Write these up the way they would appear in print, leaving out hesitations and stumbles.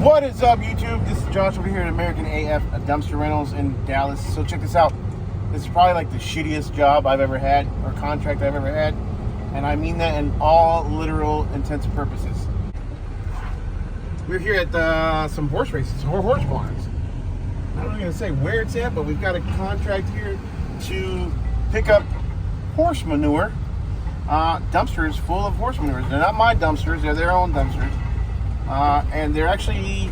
What is up, YouTube? This is Josh over here at American AF Dumpster Rentals in Dallas. So check this out. This is probably like the shittiest job I've ever had, or contract I've ever had. And I mean that in all literal intents and purposes. We're here at some horse races, or horse barns. I'm not going to say where it's at, but we've got a contract here to pick up horse manure. Dumpsters full of horse manures. They're not my dumpsters, they're their own dumpsters. And they're actually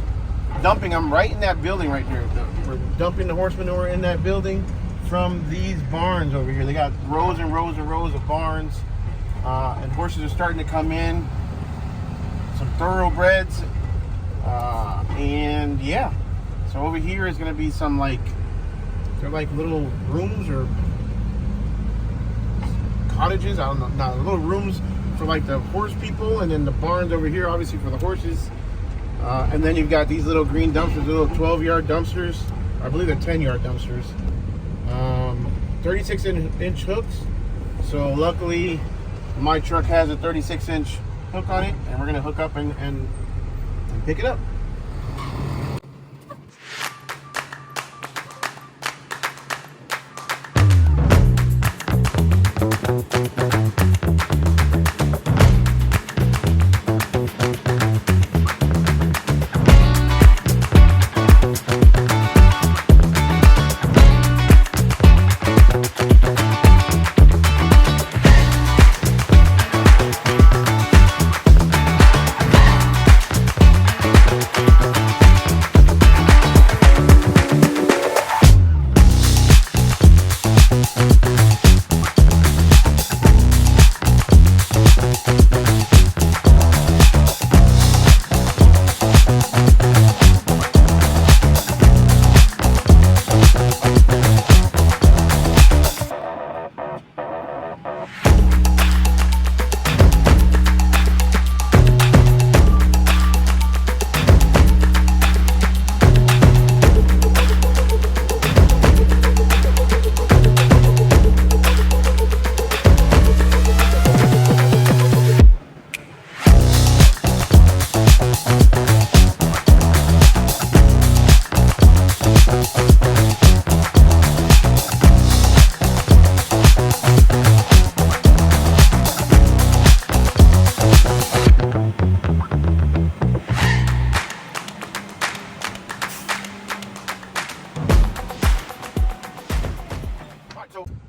dumping them right in that building right here. We're dumping the horse manure in that building from these barns over here. They got rows and rows and rows of barns. And horses are starting to come in. Some thoroughbreds. And yeah. So over here is going to be some they're like little rooms or cottages. I don't know. No, little rooms for like the horse people, and then the barns over here obviously for the horses, and then you've got these little green dumpsters, little 12-yard dumpsters. I believe they're 10-yard dumpsters, 36-inch hooks. So luckily my truck has a 36-inch hook on it, and we're gonna hook up and pick it up.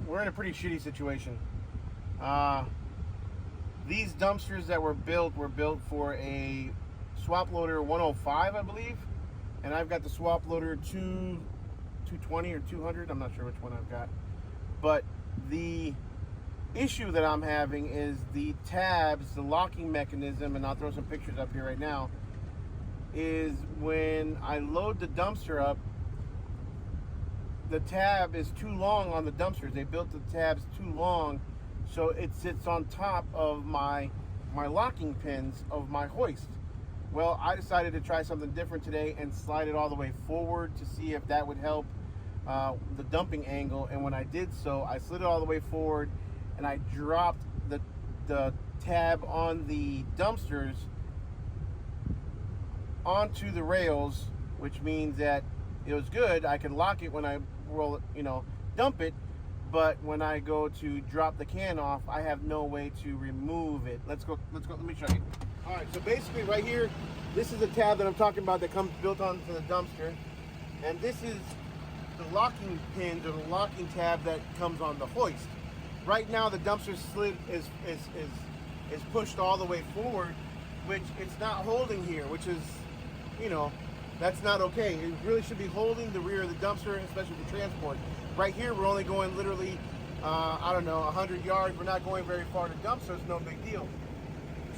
We're in a pretty shitty situation. These dumpsters that were built for a swap loader 105, I believe, and I've got the swap loader 220 or 200. I'm not sure which one I've got, but the issue that I'm having is the tabs, the locking mechanism, and I'll throw some pictures up here right now, is when I load the dumpster up, the tab is too long on the dumpsters. They built the tabs too long, so it sits on top of my locking pins of my hoist. Well, I decided to try something different today and slide it all the way forward to see if that would help the dumping angle. And when I did so, I slid it all the way forward and I dropped the tab on the dumpsters onto the rails, which means that it was good. I can lock it when I roll, dump it, but when I go to drop the can off, I have no way to remove it. Let's go, let me show you. All right, so basically right here, this is the tab that I'm talking about that comes built onto the dumpster, and this is the locking pins or the locking tab that comes on the hoist. Right now the dumpster slid is pushed all the way forward, which it's not holding here, which is, that's not okay. It really should be holding the rear of the dumpster, especially for transport. Right here, we're only going literally, 100 yards. We're not going very far to dump, so it's no big deal.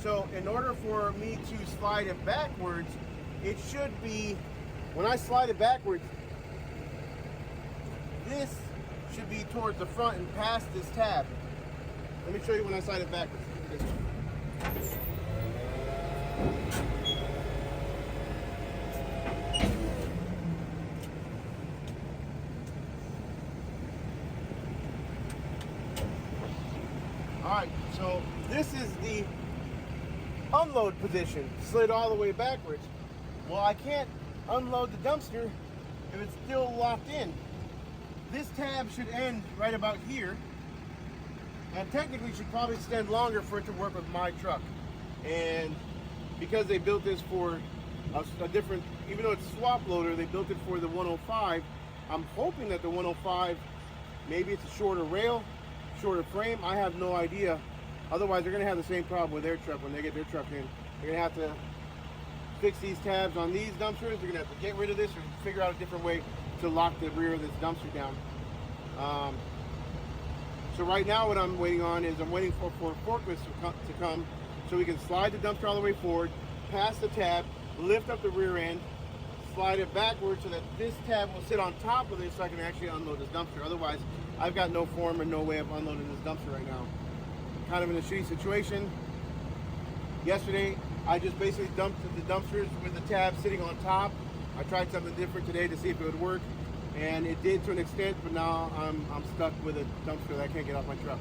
So in order for me to slide it backwards, it should be, when I slide it backwards, this should be towards the front and past this tab. Let me show you when I slide it backwards. All right, so this is the unload position, slid all the way backwards. Well, I can't unload the dumpster if it's still locked in. This tab should end right about here, and technically should probably extend longer for it to work with my truck. And because they built this for a different, even though it's swap loader, they built it for the 105. I'm hoping that the 105, maybe it's a shorter rail, shorter frame. I have no idea. Otherwise, they're going to have the same problem with their truck when they get their truck in. They're going to have to fix these tabs on these dumpsters. They're going to have to get rid of this or figure out a different way to lock the rear of this dumpster down. So right now what I'm waiting on is I'm waiting for forklifts to come so we can slide the dumpster all the way forward, pass the tab, lift up the rear end, slide it backwards so that this tab will sit on top of it so I can actually unload this dumpster. Otherwise, I've got no form and no way of unloading this dumpster right now. Kind of in a shitty situation. Yesterday, I just basically dumped the dumpsters with the tab sitting on top. I tried something different today to see if it would work, and it did to an extent, but now I'm stuck with a dumpster that I can't get off my truck.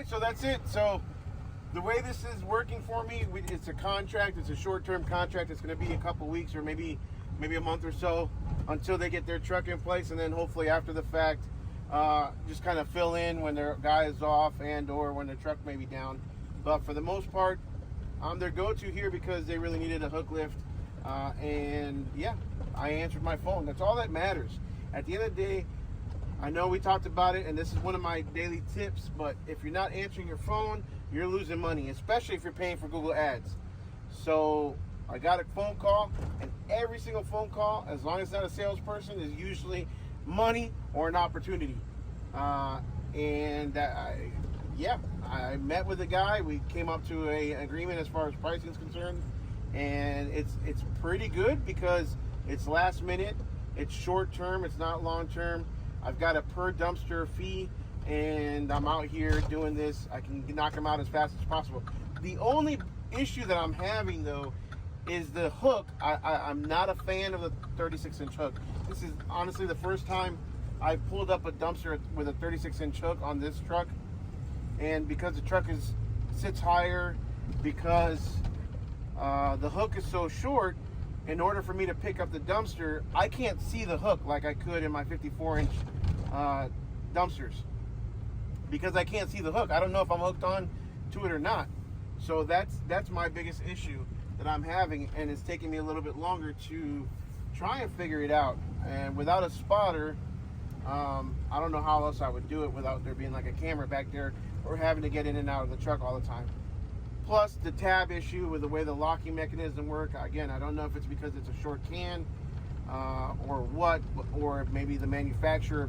right, so that's it. So the way this is working for me, it's a contract. It's a short-term contract. It's going to be a couple weeks or maybe a month or so until they get their truck in place, and then hopefully after the fact, just kind of fill in when their guy is off and or when their truck may be down. But for the most part, I'm their go-to here because they really needed a hook lift. And yeah, I answered my phone. That's all that matters. At the end of the day, I know we talked about it, and this is one of my daily tips, but if you're not answering your phone, you're losing money, especially if you're paying for Google Ads. So I got a phone call, and every single phone call, as long as it's not a salesperson, is usually money or an opportunity. I met with the guy. We came up to an agreement as far as pricing is concerned, and it's pretty good because it's last minute, it's short term, it's not long term. I've got a per dumpster fee, and I'm out here doing this. I can knock them out as fast as possible. The only issue that I'm having though is the hook. I'm not a fan of the 36-inch hook. This is honestly the first time I've pulled up a dumpster with a 36-inch hook on this truck, and because the truck sits higher, because the hook is so short, in order for me to pick up the dumpster, I can't see the hook like I could in my 54-inch dumpsters, because I can't see the hook. I don't know if I'm hooked on to it or not. So that's my biggest issue that I'm having, and it's taking me a little bit longer to try and figure it out. And without a spotter, I don't know how else I would do it without there being like a camera back there or having to get in and out of the truck all the time. Plus the tab issue with the way the locking mechanism work. Again, I don't know if it's because it's a short can or what, or maybe the manufacturer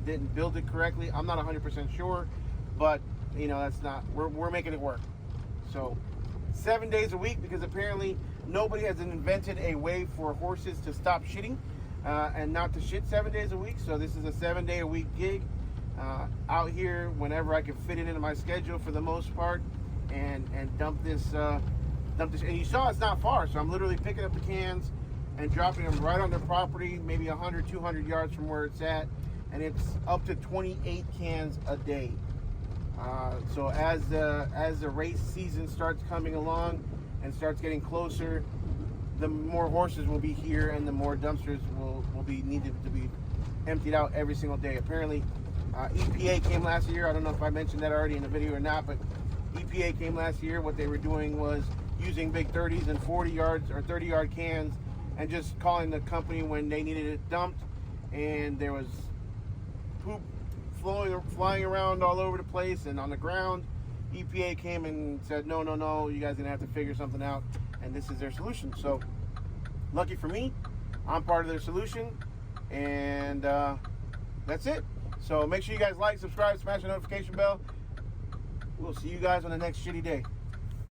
didn't build it correctly. I'm not 100% sure, but you know, that's not, we're making it work. So 7 days a week, because apparently nobody has invented a way for horses to stop shitting and not to shit 7 days a week. So this is a 7 day a week gig out here whenever I can fit it into my schedule for the most part, and dump this. And you saw it's not far, so I'm literally picking up the cans and dropping them right on their property, maybe 100, 200 yards from where it's at, and it's up to 28 cans a day. So as the race season starts coming along and starts getting closer, the more horses will be here, and the more dumpsters will be needed to be emptied out every single day. Apparently, EPA came last year. I don't know if I mentioned that already in the video or not, but EPA came last year. What they were doing was using big 30s and 40 yards or 30-yard cans and just calling the company when they needed it dumped, and there was poop flying around all over the place and on the ground. EPA came and said, no, you guys are gonna have to figure something out, and this is their solution. So lucky for me, I'm part of their solution, and that's it. So make sure you guys like, subscribe, smash the notification bell. We'll see you guys on the next shitty day.